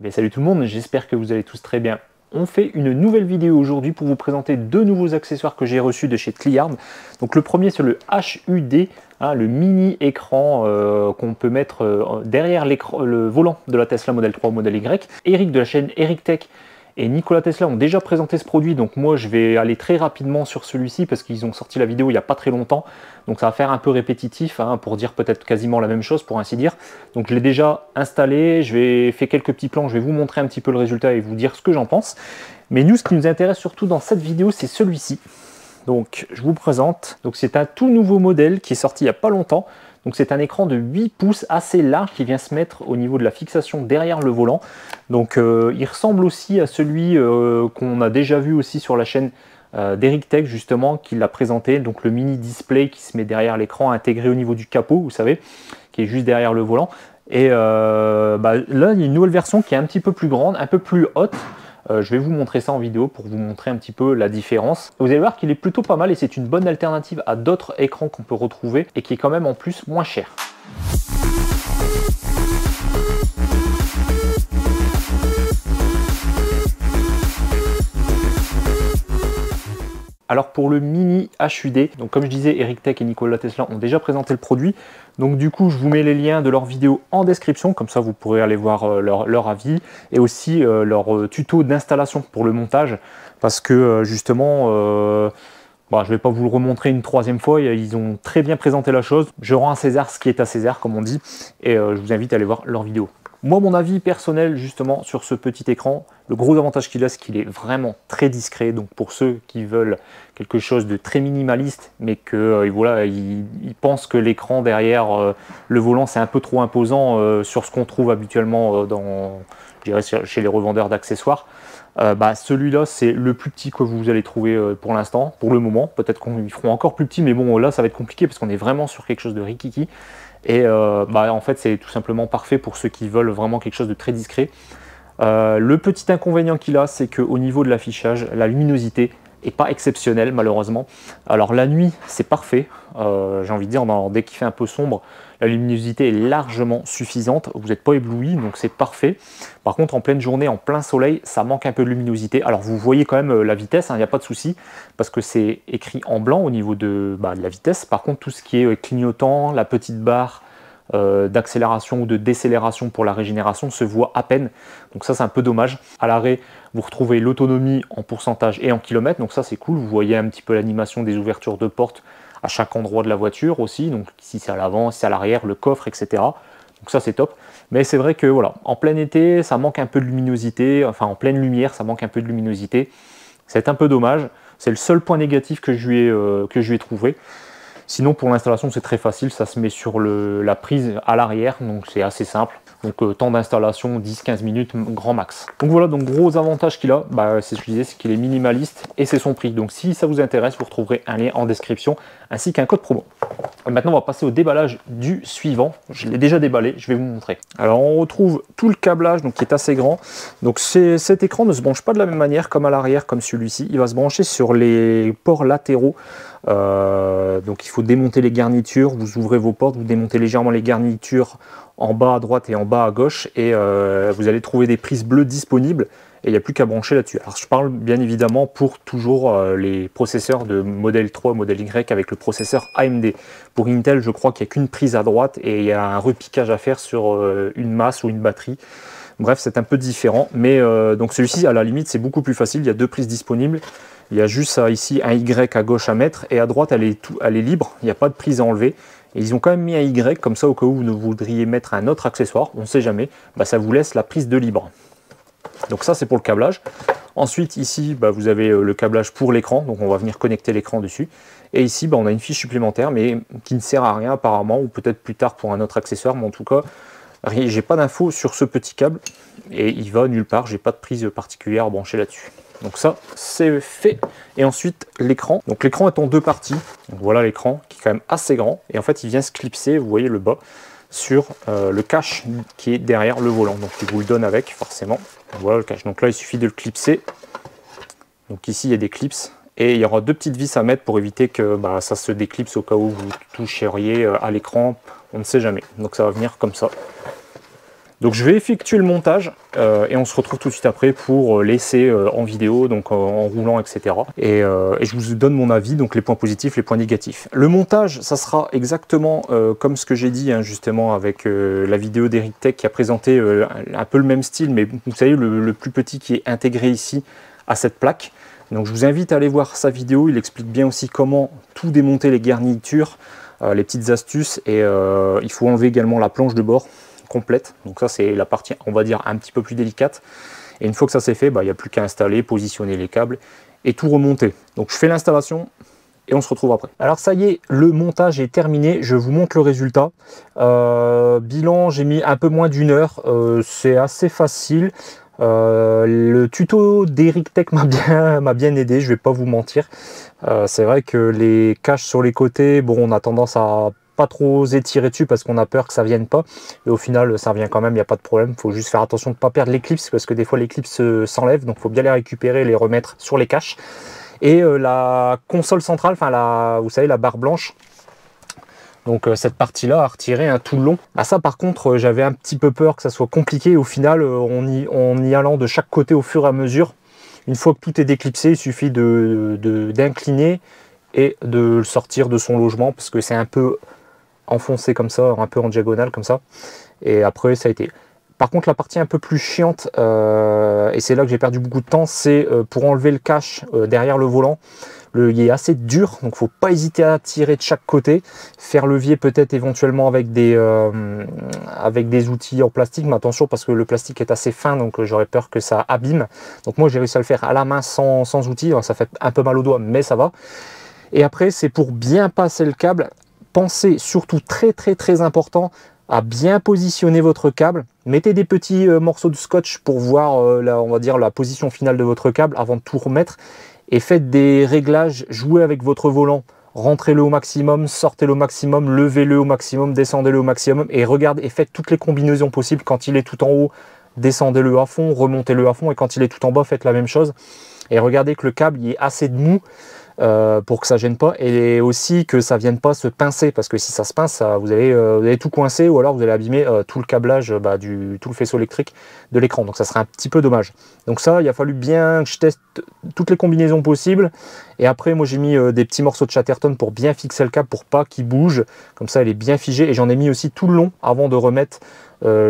bien, salut tout le monde, j'espère que vous allez tous très bien. On fait une nouvelle vidéo aujourd'hui pour vous présenter deux nouveaux accessoires que j'ai reçus de chez Cliard. Donc le premier c'est le HUD, le mini écran qu'on peut mettre derrière le volant de la Tesla Model 3 Model Y. Eric de la chaîne Eric Tech et Nicolas Tesla ont déjà présenté ce produit, donc moi je vais aller très rapidement sur celui-ci parce qu'ils ont sorti la vidéo il n'y a pas très longtemps, donc ça va faire un peu répétitif pour dire peut-être quasiment la même chose pour ainsi dire. Donc je l'ai déjà installé, je vais faire quelques petits plans, je vais vous montrer un petit peu le résultat et vous dire ce que j'en pense. Mais nous, ce qui nous intéresse surtout dans cette vidéo, c'est celui-ci. Donc je vous présente, donc c'est un tout nouveau modèle qui est sorti il n'y a pas longtemps. Donc c'est un écran de 8 pouces assez large qui vient se mettre au niveau de la fixation derrière le volant. Donc il ressemble aussi à celui qu'on a déjà vu aussi sur la chaîne d'Eric Tech justement, qui l'a présenté. Donc le mini display qui se met derrière l'écran intégré au niveau du capot, vous savez, qui est juste derrière le volant. Et là il y a une nouvelle version qui est un petit peu plus grande, un peu plus haute. Je vais vous montrer ça en vidéo pour vous montrer un petit peu la différence. Vous allez voir qu'il est plutôt pas mal et c'est une bonne alternative à d'autres écrans qu'on peut retrouver et qui est quand même en plus moins cher. Alors pour le mini HUD, donc comme je disais, Eric Tech et Nicolas Tesla ont déjà présenté le produit. Donc du coup, je vous mets les liens de leurs vidéos en description, comme ça vous pourrez aller voir leur avis et aussi leur tuto d'installation pour le montage. Parce que justement, je ne vais pas vous le remontrer une troisième fois, ils ont très bien présenté la chose. Je rends à César ce qui est à César, comme on dit, et je vous invite à aller voir leurs vidéos. Moi, mon avis personnel justement sur ce petit écran, le gros avantage qu'il a, c'est qu'il est vraiment très discret. Donc pour ceux qui veulent quelque chose de très minimaliste, mais que voilà, ils pensent que l'écran derrière le volant c'est un peu trop imposant sur ce qu'on trouve habituellement je dirais, chez les revendeurs d'accessoires. Celui-là c'est le plus petit que vous allez trouver pour l'instant, pour le moment. Peut-être qu'ils feront encore plus petit, mais bon là ça va être compliqué parce qu'on est vraiment sur quelque chose de rikiki. Et en fait c'est tout simplement parfait pour ceux qui veulent vraiment quelque chose de très discret. Le petit inconvénient qu'il a, c'est qu'au niveau de l'affichage, la luminosité n'est pas exceptionnelle malheureusement. Alors la nuit c'est parfait, j'ai envie de dire, dès qu'il fait un peu sombre, la luminosité est largement suffisante, vous n'êtes pas ébloui, donc c'est parfait. Par contre en pleine journée, en plein soleil, ça manque un peu de luminosité. Alors vous voyez quand même la vitesse, il n'y a pas de souci, parce que c'est écrit en blanc au niveau de la vitesse. Par contre tout ce qui est clignotant, la petite barre d'accélération ou de décélération pour la régénération se voit à peine, donc ça c'est un peu dommage. À l'arrêt vous retrouvez l'autonomie en pourcentage et en kilomètres, donc ça c'est cool. Vous voyez un petit peu l'animation des ouvertures de portes à chaque endroit de la voiture aussi, donc si c'est à l'avant, si c'est à l'arrière, le coffre, etc. Donc ça c'est top. Mais c'est vrai que voilà, en plein été ça manque un peu de luminosité, enfin en pleine lumière ça manque un peu de luminosité, c'est un peu dommage. C'est le seul point négatif que je lui ai trouvé. Sinon pour l'installation c'est très facile, ça se met sur la prise à l'arrière, donc c'est assez simple. Donc temps d'installation 10-15 minutes grand max. Donc voilà, donc gros avantage qu'il a, c'est ce que je disais, c'est qu'il est minimaliste et c'est son prix. Donc si ça vous intéresse, vous retrouverez un lien en description ainsi qu'un code promo. Et maintenant on va passer au déballage du suivant. Je l'ai déjà déballé, je vais vous montrer. Alors on retrouve tout le câblage donc, qui est assez grand. Donc cet écran ne se branche pas de la même manière comme à l'arrière, comme celui-ci. Il va se brancher sur les ports latéraux. Donc il faut démonter les garnitures, vous ouvrez vos portes, vous démontez légèrement les garnitures en bas à droite et en bas à gauche et vous allez trouver des prises bleues disponibles et il n'y a plus qu'à brancher là-dessus. Alors je parle bien évidemment pour toujours les processeurs de modèle 3, modèle Y avec le processeur AMD. Pour Intel je crois qu'il n'y a qu'une prise à droite et il y a un repiquage à faire sur une masse ou une batterie. Bref, c'est un peu différent, mais donc celui-ci à la limite c'est beaucoup plus facile, il y a deux prises disponibles. Il y a juste ici un Y à gauche à mettre et à droite elle est libre, il n'y a pas de prise à enlever. Et ils ont quand même mis un Y comme ça au cas où vous ne voudriez mettre un autre accessoire, on ne sait jamais, ça vous laisse la prise de libre. Donc ça c'est pour le câblage. Ensuite ici vous avez le câblage pour l'écran, donc on va venir connecter l'écran dessus. Et ici on a une fiche supplémentaire mais qui ne sert à rien apparemment, ou peut-être plus tard pour un autre accessoire, mais en tout cas j'ai pas d'infos sur ce petit câble et il va nulle part, j'ai pas de prise particulière branchée là-dessus. Donc ça c'est fait. Et ensuite l'écran, donc l'écran est en deux parties. Donc voilà l'écran qui est quand même assez grand et en fait il vient se clipser, vous voyez le bas, sur le cache qui est derrière le volant. Donc il vous le donne avec forcément. Voilà le cache. Donc là il suffit de le clipser. Donc ici il y a des clips et il y aura deux petites vis à mettre pour éviter que ça se déclipse au cas où vous toucheriez à l'écran, on ne sait jamais. Donc ça va venir comme ça. Donc je vais effectuer le montage et on se retrouve tout de suite après pour l'essai en vidéo, donc en roulant, etc. Et je vous donne mon avis, donc les points positifs, les points négatifs. Le montage, ça sera exactement comme ce que j'ai dit hein, justement avec la vidéo d'Eric Tech qui a présenté un peu le même style, mais vous savez le plus petit qui est intégré ici à cette plaque. Donc je vous invite à aller voir sa vidéo, il explique bien aussi comment tout démonter les garnitures, les petites astuces, et il faut enlever également la planche de bord complète. Donc ça c'est la partie on va dire un petit peu plus délicate. Et une fois que ça c'est fait, il n'y a plus qu'à installer, positionner les câbles et tout remonter. Donc je fais l'installation et on se retrouve après. Alors ça y est, le montage est terminé, je vous montre le résultat. Bilan, j'ai mis un peu moins d'1 heure, c'est assez facile. Le tuto d'Eric Tech m'a bien aidé, je vais pas vous mentir. C'est vrai que les caches sur les côtés, bon, on a tendance à pas trop étirer dessus parce qu'on a peur que ça vienne pas, et au final ça vient quand même, il n'y a pas de problème. Il faut juste faire attention de ne pas perdre les clips parce que des fois les clips s'enlèvent, donc il faut bien les récupérer, les remettre sur les caches. Et la console centrale, enfin vous savez, la barre blanche, donc cette partie là à retirer tout le long. À ça par contre j'avais un petit peu peur que ça soit compliqué. Au final en y allant de chaque côté au fur et à mesure, une fois que tout est déclipsé, il suffit d'incliner et de le sortir de son logement parce que c'est un peu enfoncé comme ça, un peu en diagonale comme ça, et après ça a été. Par contre la partie un peu plus chiante, et c'est là que j'ai perdu beaucoup de temps, c'est pour enlever le cache derrière le volant. Il est assez dur, donc faut pas hésiter à tirer de chaque côté, faire levier peut-être éventuellement avec des outils en plastique, mais attention parce que le plastique est assez fin, donc j'aurais peur que ça abîme. Donc moi j'ai réussi à le faire à la main sans outils, alors, ça fait un peu mal aux doigts mais ça va. Et après c'est pour bien passer le câble. Pensez surtout très important à bien positionner votre câble. Mettez des petits morceaux de scotch pour voir on va dire la position finale de votre câble avant de tout remettre. Et faites des réglages, jouez avec votre volant. Rentrez-le au maximum, sortez-le au maximum, levez-le au maximum, descendez-le au maximum. Et regardez et faites toutes les combinaisons possibles. Quand il est tout en haut, descendez-le à fond, remontez-le à fond. Et quand il est tout en bas, faites la même chose. Et regardez que le câble il est assez mou pour que ça gêne pas, et aussi que ça vienne pas se pincer, parce que si ça se pince, vous allez tout coincer, ou alors vous allez abîmer tout le câblage, tout le faisceau électrique de l'écran, donc ça serait un petit peu dommage. Donc ça, il a fallu bien que je teste toutes les combinaisons possibles, et après moi j'ai mis des petits morceaux de Chatterton pour bien fixer le câble, pour pas qu'il bouge, comme ça elle est bien figée, et j'en ai mis aussi tout le long avant de remettre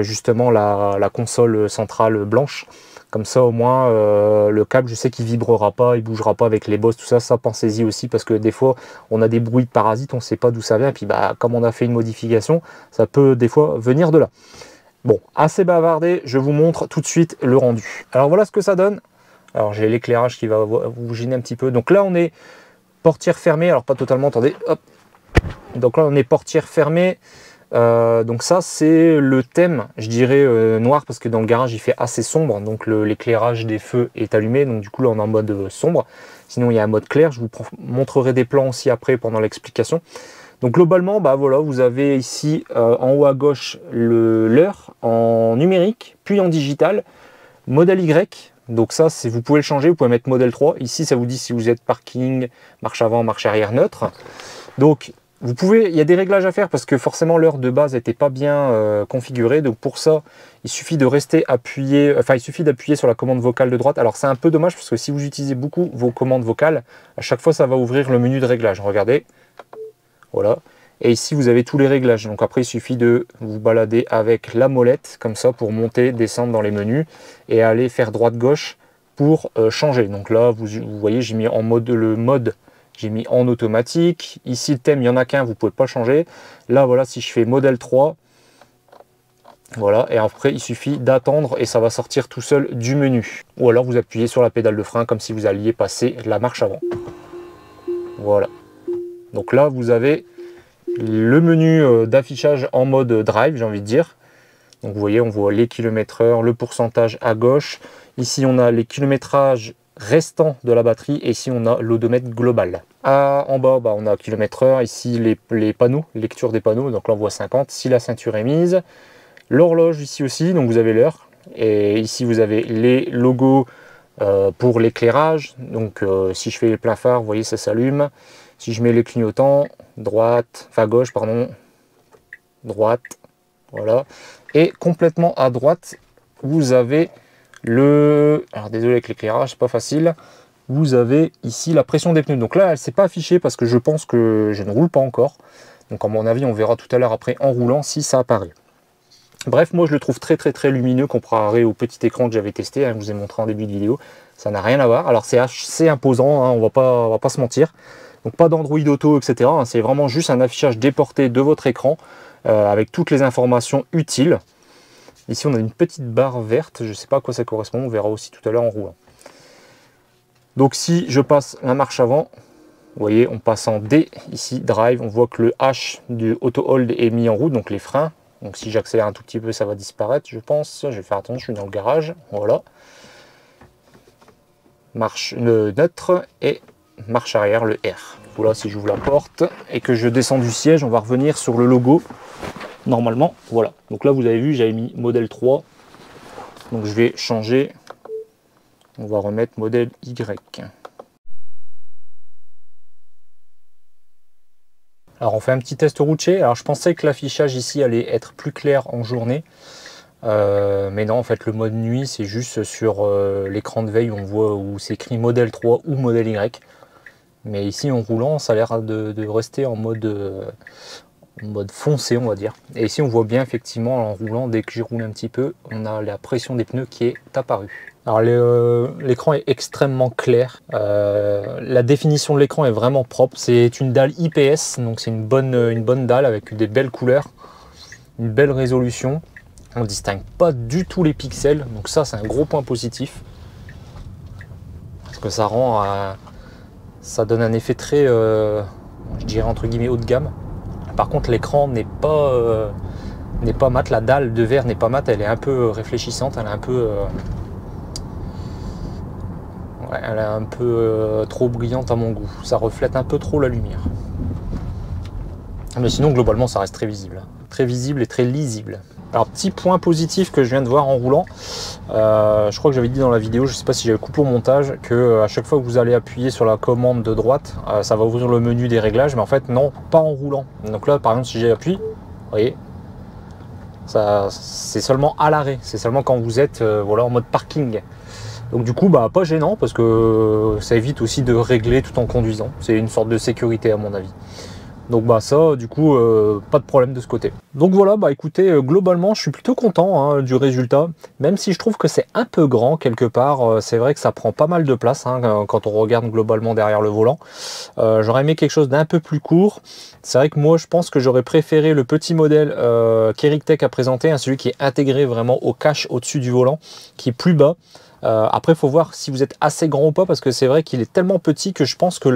justement la console centrale blanche. Comme ça au moins le câble je sais qu'il vibrera pas, il bougera pas avec les bosses, tout ça, pensez-y aussi, parce que des fois on a des bruits de parasites, on ne sait pas d'où ça vient, et puis comme on a fait une modification, ça peut des fois venir de là. Bon, assez bavardé, je vous montre tout de suite le rendu. Alors voilà ce que ça donne. Alors j'ai l'éclairage qui va vous gêner un petit peu. Donc là on est portière fermée, alors pas totalement, attendez, hop. Donc là on est portière fermée. Donc ça c'est le thème, je dirais noir, parce que dans le garage il fait assez sombre, donc l'éclairage des feux est allumé, donc du coup là on est en mode sombre. Sinon il y a un mode clair, je vous montrerai des plans aussi après pendant l'explication. Donc globalement voilà, vous avez ici en haut à gauche l'heure en numérique, puis en digital, modèle Y. Donc ça vous pouvez le changer, vous pouvez mettre modèle 3, ici ça vous dit si vous êtes parking, marche avant, marche arrière neutre. Donc vous pouvez, il y a des réglages à faire parce que forcément l'heure de base n'était pas bien configurée. Donc pour ça, il suffit de rester appuyé, il suffit d'appuyer sur la commande vocale de droite. Alors c'est un peu dommage parce que si vous utilisez beaucoup vos commandes vocales, à chaque fois ça va ouvrir le menu de réglage. Regardez, voilà. Et ici vous avez tous les réglages. Donc après il suffit de vous balader avec la molette comme ça pour monter, descendre dans les menus et aller faire droite-gauche pour changer. Donc là vous voyez, j'ai mis en mode j'ai mis en automatique. Ici, le thème, il n'y en a qu'un, vous ne pouvez pas changer. Là, voilà, si je fais modèle 3, voilà, et après, il suffit d'attendre et ça va sortir tout seul du menu. Ou alors, vous appuyez sur la pédale de frein comme si vous alliez passer la marche avant. Voilà. Donc là, vous avez le menu d'affichage en mode drive, j'ai envie de dire. Donc, vous voyez, on voit les kilomètres/heure, le pourcentage à gauche. Ici, on a les kilométrages restant de la batterie, et ici on a l'odomètre global. En bas on a kilomètre/heure, ici les panneaux, lecture des panneaux, donc là on voit 50, si la ceinture est mise, l'horloge ici aussi, donc vous avez l'heure, et ici vous avez les logos pour l'éclairage, donc si je fais les plein phare, vous voyez ça s'allume, si je mets les clignotants, gauche pardon, droite, Voilà. Et complètement à droite, vous avez le... Alors désolé avec l'éclairage, c'est pas facile. Vous avez ici la pression des pneus. Donc là, elle ne s'est pas affichée parce que je pense que je ne roule pas encore. Donc à mon avis, on verra tout à l'heure après en roulant si ça apparaît. Bref, moi je le trouve très lumineux comparé au petit écran que j'avais testé, hein, je vous ai montré en début de vidéo. Ça n'a rien à voir. Alors c'est assez imposant, hein, on va pas se mentir. Donc pas d'Android Auto, etc. Hein, c'est vraiment juste un affichage déporté de votre écran avec toutes les informations utiles. Ici on a une petite barre verte, je ne sais pas à quoi ça correspond, on verra aussi tout à l'heure en roulant. Donc si je passe la marche avant, vous voyez, on passe en D, ici Drive, on voit que le H du Auto Hold est mis en route, donc les freins. Donc si j'accélère un tout petit peu, ça va disparaître, je pense. Je vais faire attention, je suis dans le garage. Voilà. Marche le neutre et marche arrière, le R. Voilà, si j'ouvre la porte et que je descends du siège, on va revenir sur le logo. Normalement, voilà. Donc là, vous avez vu, j'avais mis modèle 3. Donc je vais changer. On va remettre modèle Y. Alors on fait un petit test routier. Alors je pensais que l'affichage ici allait être plus clair en journée. Mais non, en fait le mode nuit c'est juste sur l'écran de veille, on voit où c'est écrit modèle 3 ou modèle Y. Mais ici en roulant, ça a l'air de rester en mode foncé, on va dire. Et ici on voit bien effectivement en roulant, dès que j'ai roulé un petit peu, on a la pression des pneus qui est apparue. Alors l'écran est extrêmement clair, la définition de l'écran est vraiment propre, c'est une dalle IPS, donc c'est une bonne dalle avec des belles couleurs, une belle résolution, on ne distingue pas du tout les pixels, donc ça c'est un gros point positif, parce que ça rend, ça donne un effet très, je dirais entre guillemets haut de gamme. Par contre l'écran n'est pas mat, la dalle de verre n'est pas mat, elle est un peu réfléchissante, elle est un peu... elle est un peu trop brillante à mon goût. Ça reflète un peu trop la lumière. Mais sinon, globalement, ça reste très visible. Très visible et très lisible. Alors, petit point positif que je viens de voir en roulant. Je crois que j'avais dit dans la vidéo, je ne sais pas si j'avais coupé au montage, que à chaque fois que vous allez appuyer sur la commande de droite, ça va ouvrir le menu des réglages. Mais en fait, non, pas en roulant. Donc là, par exemple, si j'appuie, vous voyez, c'est seulement à l'arrêt. C'est seulement quand vous êtes voilà, en mode parking. Donc du coup, pas gênant parce que ça évite aussi de régler tout en conduisant. C'est une sorte de sécurité à mon avis. Donc ça, du coup, pas de problème de ce côté. Donc voilà, écoutez, globalement, je suis plutôt content du résultat. Même si je trouve que c'est un peu grand quelque part. C'est vrai que ça prend pas mal de place quand on regarde globalement derrière le volant. J'aurais aimé quelque chose d'un peu plus court. C'est vrai que moi, je pense que j'aurais préféré le petit modèle qu'EricTech a présenté, celui qui est intégré vraiment au cache au-dessus du volant, qui est plus bas. Après, il faut voir si vous êtes assez grand ou pas, parce que c'est vrai qu'il est tellement petit que je pense que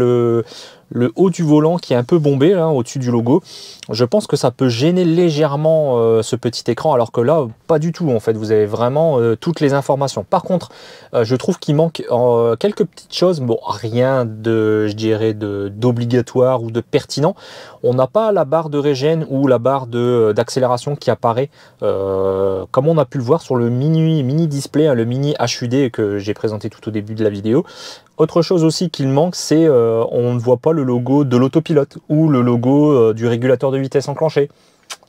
le haut du volant qui est un peu bombé au-dessus du logo, je pense que ça peut gêner légèrement ce petit écran, alors que là, pas du tout en fait, vous avez vraiment toutes les informations. Par contre, je trouve qu'il manque quelques petites choses, bon, rien de, je dirais, d'obligatoire ou de pertinent. On n'a pas la barre de régène ou la barre d'accélération qui apparaît comme on a pu le voir sur le mini display, le mini HUD que j'ai présenté tout au début de la vidéo. Autre chose aussi qu'il manque, c'est on ne voit pas le logo de l'autopilote ou le logo du régulateur de vitesse enclenché.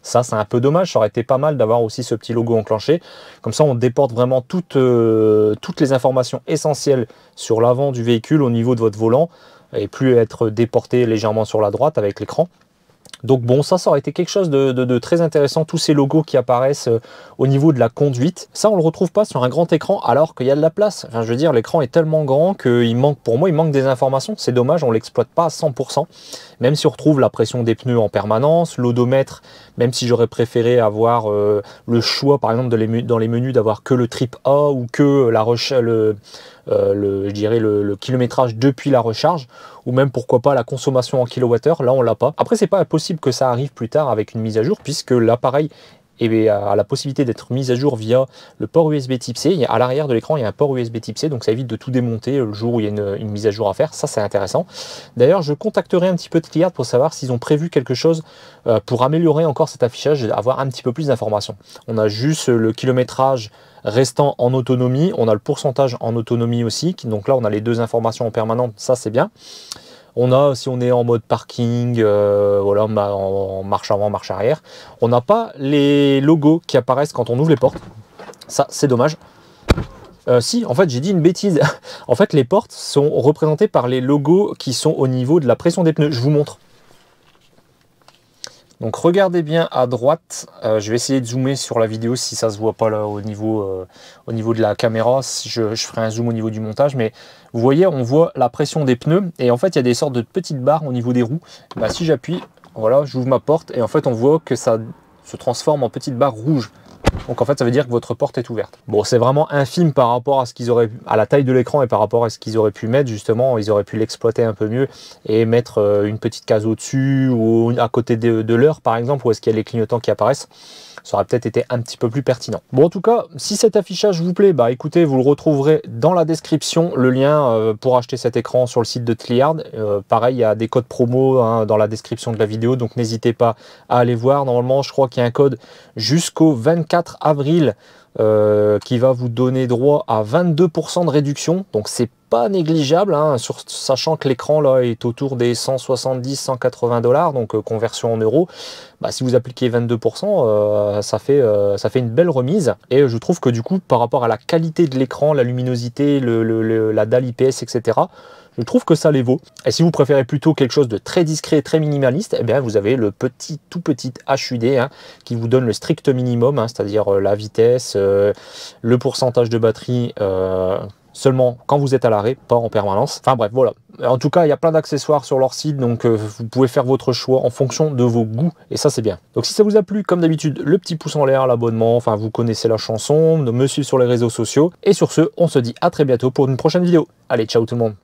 Ça, c'est un peu dommage, ça aurait été pas mal d'avoir aussi ce petit logo enclenché. Comme ça, on déporte vraiment toutes les informations essentielles sur l'avant du véhicule au niveau de votre volant et plus être déporté légèrement sur la droite avec l'écran. Donc bon, ça aurait été quelque chose de très intéressant, tous ces logos qui apparaissent au niveau de la conduite. Ça, on ne le retrouve pas sur un grand écran alors qu'il y a de la place. Enfin, je veux dire, l'écran est tellement grand qu'il manque, pour moi, il manque des informations. C'est dommage, on ne l'exploite pas à 100%. Même si on retrouve la pression des pneus en permanence, l'odomètre, même si j'aurais préféré avoir le choix, par exemple, dans les menus, d'avoir que le trip A ou que la je dirais le kilométrage depuis la recharge, ou même pourquoi pas la consommation en kilowattheure. Là on l'a pas. Après, c'est pas impossible que ça arrive plus tard avec une mise à jour, puisque l'appareil a la possibilité d'être mis à jour via le port USB type C. À l'arrière de l'écran, il y a un port USB type C, donc ça évite de tout démonter le jour où il y a une mise à jour à faire. Ça, c'est intéressant. D'ailleurs, je contacterai un petit peu de Clear pour savoir s'ils ont prévu quelque chose pour améliorer encore cet affichage et avoir un petit peu plus d'informations. On a juste le kilométrage restant en autonomie, on a le pourcentage en autonomie aussi, donc là on a les deux informations en permanente, ça c'est bien. On a, si on est en mode parking, voilà, en marche avant, marche arrière, on n'a pas les logos qui apparaissent quand on ouvre les portes. Ça, c'est dommage. Si, en fait, j'ai dit une bêtise. En fait, les portes sont représentées par les logos qui sont au niveau de la pression des pneus. Je vous montre. Donc, regardez bien à droite. Je vais essayer de zoomer sur la vidéo si ça se voit pas là au niveau de la caméra. Je ferai un zoom au niveau du montage. Mais vous voyez, on voit la pression des pneus. Et en fait, il y a des sortes de petites barres au niveau des roues. Bah, si j'appuie, voilà, j'ouvre ma porte. Et en fait, on voit que ça se transforme en petites barres rouges. Donc en fait, ça veut dire que votre porte est ouverte. Bon, c'est vraiment infime par rapport à ce qu'ils auraient, à la taille de l'écran et par rapport à ce qu'ils auraient pu mettre. Justement, ils auraient pu l'exploiter un peu mieux et mettre une petite case au-dessus ou à côté de l'heure, par exemple, où est-ce qu'il y a les clignotants qui apparaissent. Ça aurait peut-être été un petit peu plus pertinent. Bon, en tout cas, si cet affichage vous plaît, bah écoutez, vous le retrouverez dans la description, le lien pour acheter cet écran sur le site de Tliard. Pareil, il y a des codes promo hein, dans la description de la vidéo, donc n'hésitez pas à aller voir. Normalement, je crois qu'il y a un code jusqu'au 24 avril qui va vous donner droit à 22% de réduction. Donc c'est pas négligeable, hein, sachant que l'écran là est autour des 170-180 $, donc conversion en euros. Bah, si vous appliquez 22%, ça fait une belle remise. Et je trouve que du coup, par rapport à la qualité de l'écran, la luminosité, la dalle IPS, etc., je trouve que ça les vaut. Et si vous préférez plutôt quelque chose de très discret, très minimaliste, eh bien vous avez le tout petit HUD hein, qui vous donne le strict minimum, hein, c'est-à-dire la vitesse, le pourcentage de batterie seulement quand vous êtes à l'arrêt, pas en permanence. Enfin bref, voilà. En tout cas, il y a plein d'accessoires sur leur site, donc vous pouvez faire votre choix en fonction de vos goûts, et ça c'est bien. Donc si ça vous a plu, comme d'habitude, le petit pouce en l'air, l'abonnement, enfin vous connaissez la chanson, de me suivre sur les réseaux sociaux. Et sur ce, on se dit à très bientôt pour une prochaine vidéo. Allez, ciao tout le monde.